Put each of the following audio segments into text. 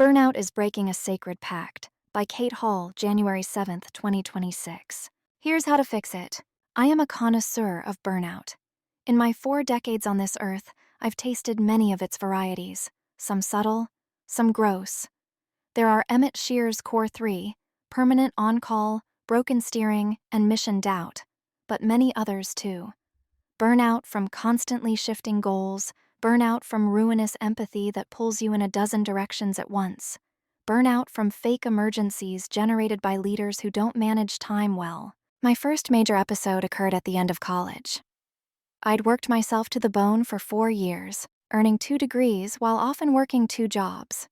Burnout is Breaking a Sacred Pact by Cate Hall, January 7th, 2026. Here's how to fix it. I am a connoisseur of burnout. In my 4 decades on this earth, I've tasted many of its varieties, some subtle, some gross. There are Emmett Shear's Core 3, permanent on-call, broken steering, and mission doubt, but many others too. Burnout from constantly shifting goals, burnout from ruinous empathy that pulls you in a dozen directions at once, burnout from fake emergencies generated by leaders who don't manage time well. My first major episode occurred at the end of college. I'd worked myself to the bone for 4 years, earning 2 degrees while often working 2 jobs.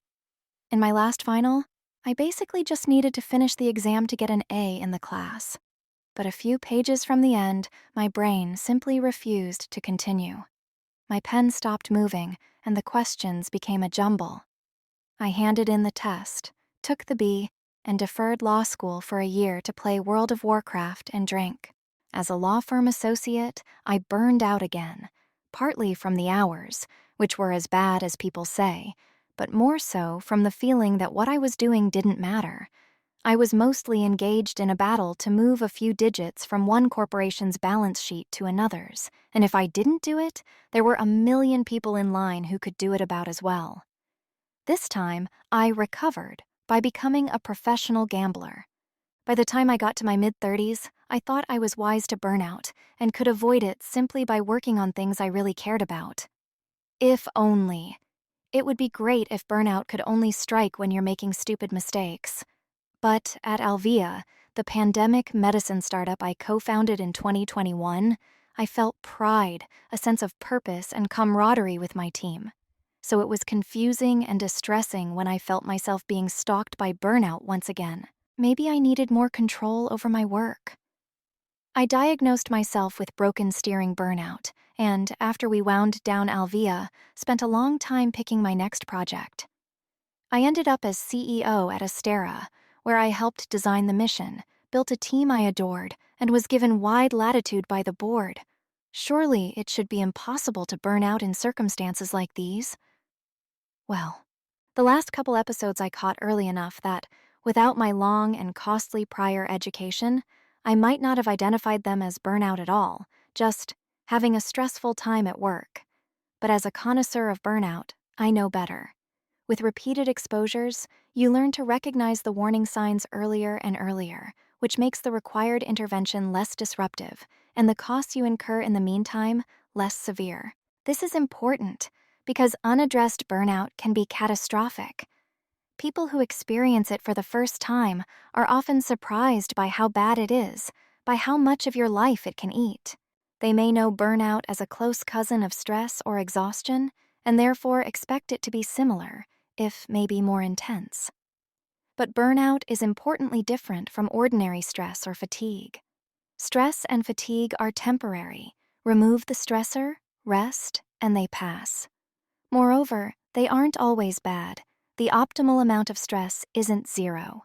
In my last final, I basically just needed to finish the exam to get an A in the class. But a few pages from the end, my brain simply refused to continue. My pen stopped moving, and the questions became a jumble. I handed in the test, took the B, and deferred law school for a year to play World of Warcraft and drink. As a law firm associate, I burned out again, partly from the hours, which were as bad as people say, but more so from the feeling that what I was doing didn't matter. I was mostly engaged in a battle to move a few digits from one corporation's balance sheet to another's, and if I didn't do it, there were a million people in line who could do it about as well. This time, I recovered by becoming a professional gambler. By the time I got to my mid-30s, I thought I was wise to burnout and could avoid it simply by working on things I really cared about. If only. It would be great if burnout could only strike when you're making stupid mistakes. But at Alvea, the pandemic medicine startup I co-founded in 2021, I felt pride, a sense of purpose and camaraderie with my team. So it was confusing and distressing when I felt myself being stalked by burnout once again. Maybe I needed more control over my work. I diagnosed myself with broken steering burnout, and after we wound down Alvea, spent a long time picking my next project. I ended up as CEO at Astera, where I helped design the mission, built a team I adored, and was given wide latitude by the board. Surely it should be impossible to burn out in circumstances like these. Well, the last couple episodes I caught early enough that, without my long and costly prior education, I might not have identified them as burnout at all, just having a stressful time at work. But as a connoisseur of burnout, I know better. With repeated exposures, you learn to recognize the warning signs earlier and earlier, which makes the required intervention less disruptive, and the costs you incur in the meantime less severe. This is important because unaddressed burnout can be catastrophic. People who experience it for the first time are often surprised by how bad it is, by how much of your life it can eat. They may know burnout as a close cousin of stress or exhaustion, and therefore expect it to be similar, if maybe more intense. But burnout is importantly different from ordinary stress or fatigue. Stress and fatigue are temporary. Remove the stressor, rest, and they pass. Moreover, they aren't always bad. The optimal amount of stress isn't 0.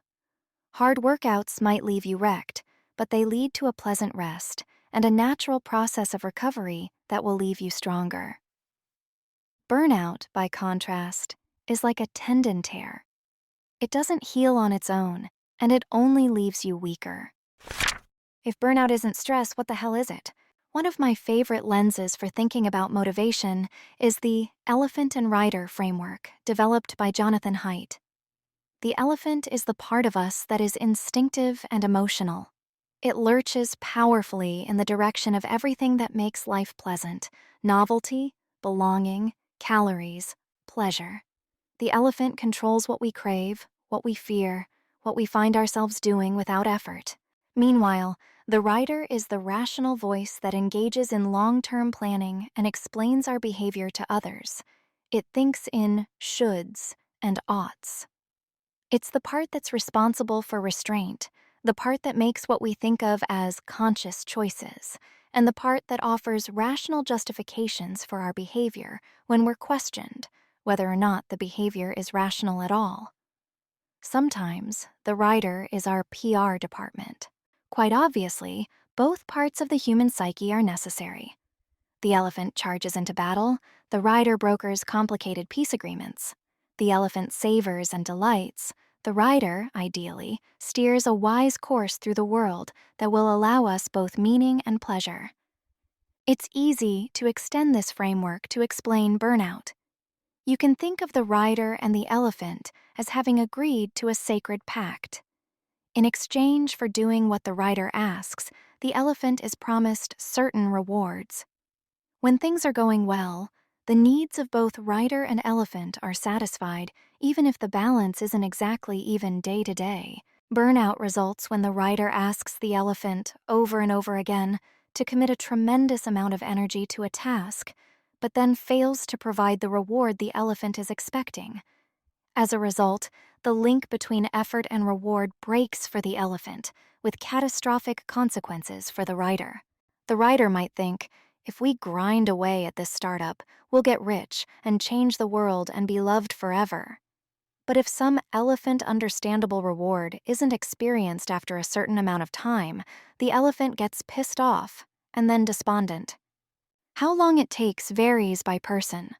Hard workouts might leave you wrecked, but they lead to a pleasant rest and a natural process of recovery that will leave you stronger. Burnout, by contrast, is like a tendon tear. It doesn't heal on its own, and it only leaves you weaker. If burnout isn't stress, what the hell is it? One of my favorite lenses for thinking about motivation is the elephant and rider framework developed by Jonathan Haidt. The elephant is the part of us that is instinctive and emotional. It lurches powerfully in the direction of everything that makes life pleasant: novelty, belonging, calories, pleasure. The elephant controls what we crave, what we fear, what we find ourselves doing without effort. Meanwhile, the rider is the rational voice that engages in long-term planning and explains our behavior to others. It thinks in shoulds and oughts. It's the part that's responsible for restraint, the part that makes what we think of as conscious choices, and the part that offers rational justifications for our behavior when we're questioned, whether or not the behavior is rational at all. Sometimes, the rider is our PR department. Quite obviously, both parts of the human psyche are necessary. The elephant charges into battle, the rider brokers complicated peace agreements. The elephant savors and delights. The rider, ideally, steers a wise course through the world that will allow us both meaning and pleasure. It's easy to extend this framework to explain burnout. You can think of the rider and the elephant as having agreed to a sacred pact. In exchange for doing what the rider asks, the elephant is promised certain rewards. When things are going well, the needs of both rider and elephant are satisfied, even if the balance isn't exactly even day to day. Burnout results when the rider asks the elephant, over and over again, to commit a tremendous amount of energy to a task, but then fails to provide the reward the elephant is expecting. As a result, the link between effort and reward breaks for the elephant, with catastrophic consequences for the rider. The rider might think, if we grind away at this startup, we'll get rich and change the world and be loved forever. But if some elephant-understandable reward isn't experienced after a certain amount of time, the elephant gets pissed off and then despondent. How long it takes varies by person.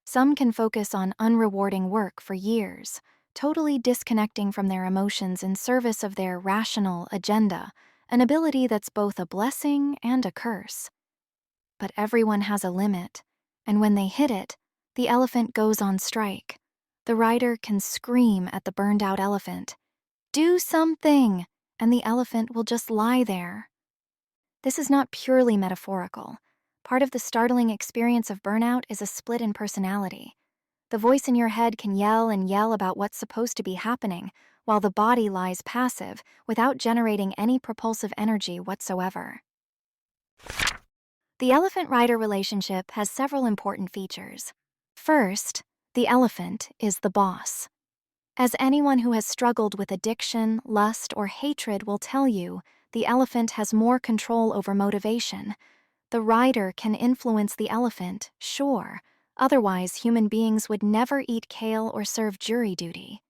Some can focus on unrewarding work for years, totally disconnecting from their emotions in service of their rational agenda, an ability that's both a blessing and a curse. But everyone has a limit, and when they hit it, the elephant goes on strike. The rider can scream at the burned-out elephant, "Do something!" and the elephant will just lie there. This is not purely metaphorical. Part of the startling experience of burnout is a split in personality. The voice in your head can yell and yell about what's supposed to be happening, while the body lies passive without generating any propulsive energy whatsoever. The elephant-rider relationship has several important features. First, the elephant is the boss. As anyone who has struggled with addiction, lust, or hatred will tell you, the elephant has more control over motivation. The rider can influence the elephant, sure. Otherwise, human beings would never eat kale or serve jury duty.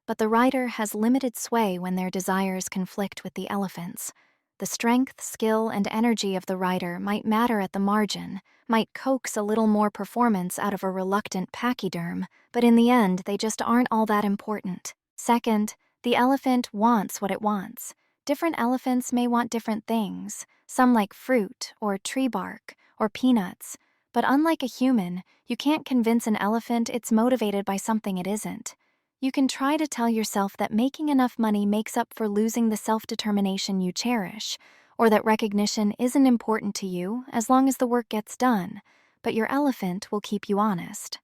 But the rider has limited sway when their desires conflict with the elephant's. The strength, skill, and energy of the rider might matter at the margin, might coax a little more performance out of a reluctant pachyderm, but in the end, they just aren't all that important. Second, the elephant wants what it wants. Different elephants may want different things. Some like fruit, or tree bark, or peanuts. But unlike a human, you can't convince an elephant it's motivated by something it isn't. You can try to tell yourself that making enough money makes up for losing the self-determination you cherish, or that recognition isn't important to you as long as the work gets done, but your elephant will keep you honest.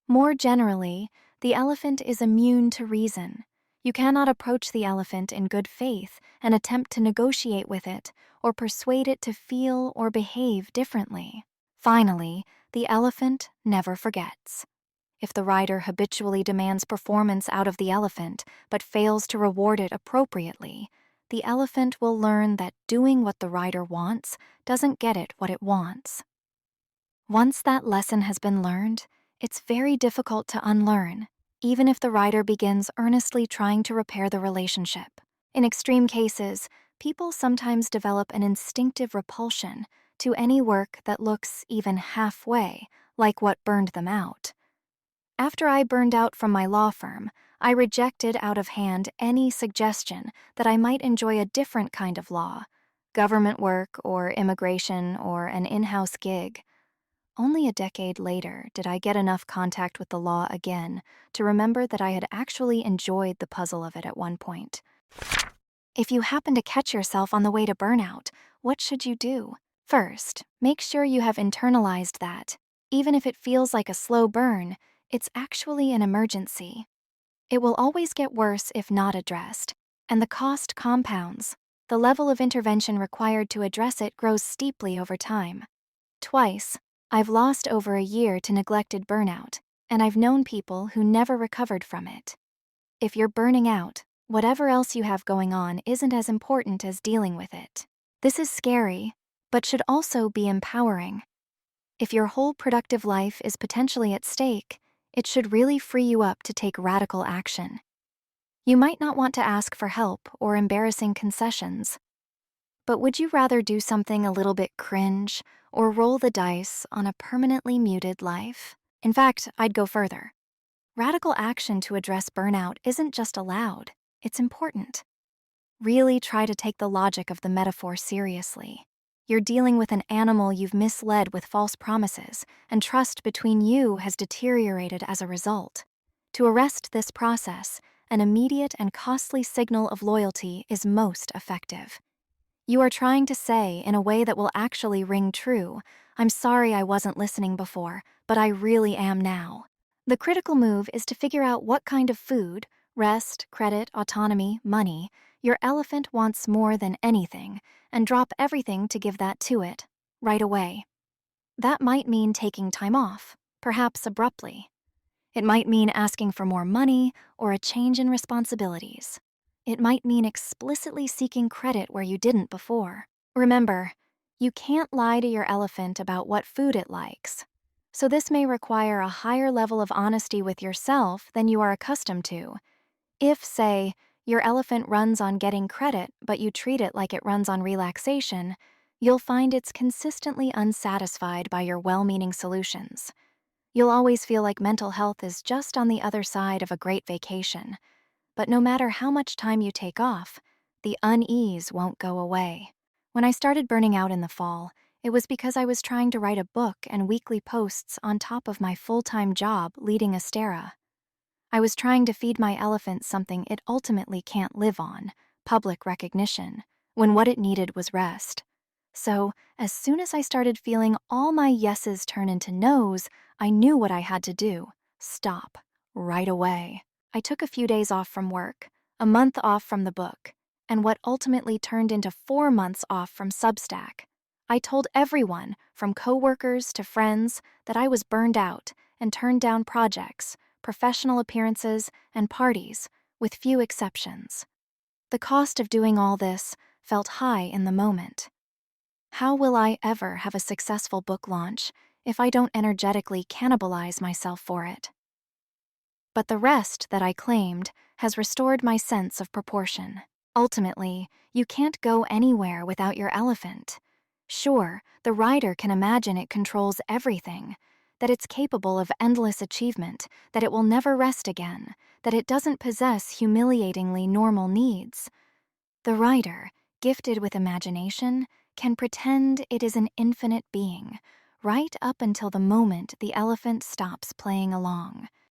More generally, the elephant is immune to reason. You cannot approach the elephant in good faith and attempt to negotiate with it or persuade it to feel or behave differently. Finally, the elephant never forgets. If the rider habitually demands performance out of the elephant but fails to reward it appropriately, the elephant will learn that doing what the rider wants doesn't get it what it wants. Once that lesson has been learned, it's very difficult to unlearn, even if the rider begins earnestly trying to repair the relationship. In extreme cases, people sometimes develop an instinctive repulsion to any work that looks even halfway like what burned them out. After I burned out from my law firm, I rejected out of hand any suggestion that I might enjoy a different kind of law, government work or immigration or an in-house gig. Only a decade later did I get enough contact with the law again to remember that I had actually enjoyed the puzzle of it at one point. If you happen to catch yourself on the way to burnout, what should you do? First, make sure you have internalized that, even if it feels like a slow burn, it's actually an emergency. It will always get worse if not addressed, and the cost compounds. The level of intervention required to address it grows steeply over time. Twice, I've lost over a year to neglected burnout, and I've known people who never recovered from it. If you're burning out, whatever else you have going on isn't as important as dealing with it. This is scary, but should also be empowering. If your whole productive life is potentially at stake, it should really free you up to take radical action. You might not want to ask for help or embarrassing concessions, but would you rather do something a little bit cringe or roll the dice on a permanently muted life? In fact, I'd go further. Radical action to address burnout isn't just allowed, it's important. Really try to take the logic of the metaphor seriously. You're dealing with an animal you've misled with false promises, and trust between you has deteriorated as a result. To arrest this process, an immediate and costly signal of loyalty is most effective. You are trying to say, in a way that will actually ring true, "I'm sorry I wasn't listening before, but I really am now." The critical move is to figure out what kind of food, rest, credit, autonomy, money, your elephant wants more than anything, and drop everything to give that to it, right away. That might mean taking time off, perhaps abruptly. It might mean asking for more money or a change in responsibilities. It might mean explicitly seeking credit where you didn't before. Remember, you can't lie to your elephant about what food it likes. So this may require a higher level of honesty with yourself than you are accustomed to. If, say, your elephant runs on getting credit, but you treat it like it runs on relaxation, you'll find it's consistently unsatisfied by your well-meaning solutions. You'll always feel like mental health is just on the other side of a great vacation. But no matter how much time you take off, the unease won't go away. When I started burning out in the fall, it was because I was trying to write a book and weekly posts on top of my full-time job leading Astera. I was trying to feed my elephant something it ultimately can't live on, public recognition, when what it needed was rest. So, as soon as I started feeling all my yeses turn into nos, I knew what I had to do. Stop. Right away. I took a few days off from work, a month off from the book, and what ultimately turned into 4 months off from Substack. I told everyone, from coworkers to friends, that I was burned out and turned down projects, professional appearances, and parties, with few exceptions. The cost of doing all this felt high in the moment. How will I ever have a successful book launch if I don't energetically cannibalize myself for it? But the rest that I claimed has restored my sense of proportion. Ultimately, you can't go anywhere without your elephant. Sure, the rider can imagine it controls everything, that it's capable of endless achievement, that it will never rest again, that it doesn't possess humiliatingly normal needs. The rider, gifted with imagination, can pretend it is an infinite being, right up until the moment the elephant stops playing along.